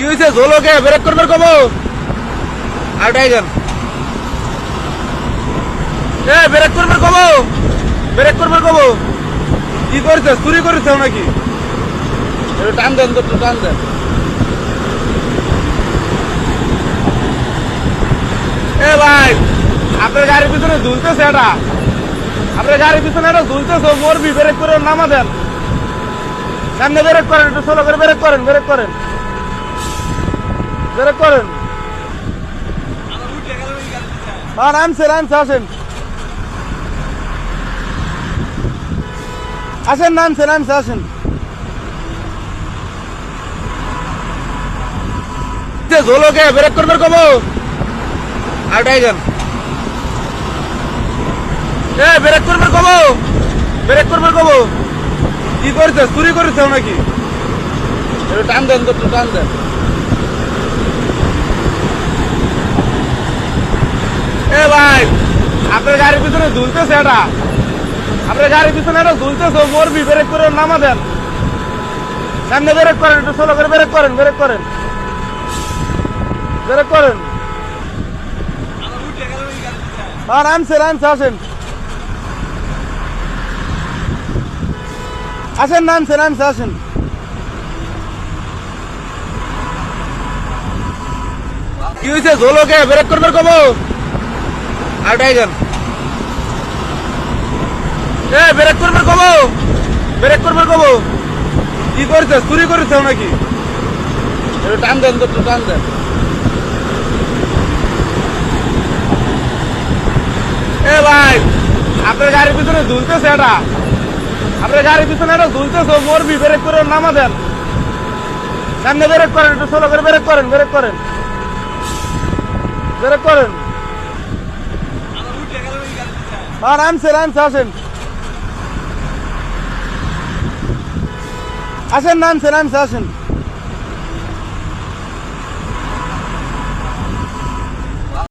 কি হয়েছে? ঝোলকে ব্রেক করবার কবো আর টাইগার ব্রেক করবার কবো, ব্রেক করবার কবো। কি করেছে? চুরি করেছে নাকি? একটু টান দেন তো, একটু টান দেন। ভাই, আপনার গাড়ির পিছনে ঝুলতেছে এটা, আপনার গাড়ির পিছনে এটা ঝুলতেছে, মরবি। ব্রেক করে নামা দেন, সামনে ব্রেক করেন, একটু সোলো করে ব্রেক করেন, ব্রেক করেন, ব্রেক করেন। হ্যাঁ, নামছে নামছে, আসেন আসেন, নামছে নামছে, আসেন। ঝোলকে ব্রেক করবার কবো আর টাইগার ব্রেক করবার কবো, ব্রেক করবার কবো। কি করেছে? চুরি করেছে নাকি? একটু টান দেন তো, একটু টান দেন। ভাই, আপনার গাড়ির পিছনে ঝুলতেছে এটা, আপনার গাড়ির পিছনে এটা ঝুলতেছে, মরবি। ব্রেক করে নামা দেন, সামনে ব্রেক করেন, একটু সোলো করে ব্রেক করেন, ব্রেক করেন, ব্রেক করেন। হ্যাঁ, নামছে নামছে, আসেন আসেন, নামছে নামছে, আসেন। কি হয়েছে? ঝোলকে ব্রেক করবার কবো আর টাইগার ব্রেক করবার কবো, ব্রেক করবার কবো। কি করেছে? চুরি করেছে নাকি? একটু টান দেন তো, একটু টান দেন। ভাই, আপনার গাড়ির পিছনে ঝুলতেছে এটা, আপনার গাড়ির পিছনে এটা ঝুলতেছে, মরবি। ব্রেক করে নামা দেন, সামনে ব্রেক করেন, একটু সোলো করে ব্রেক করেন, ব্রেক করেন, ব্রেক করেন। হ্যাঁ, নামছে নামছে, আসেন আসেন, নামছে নামছে, আসেন।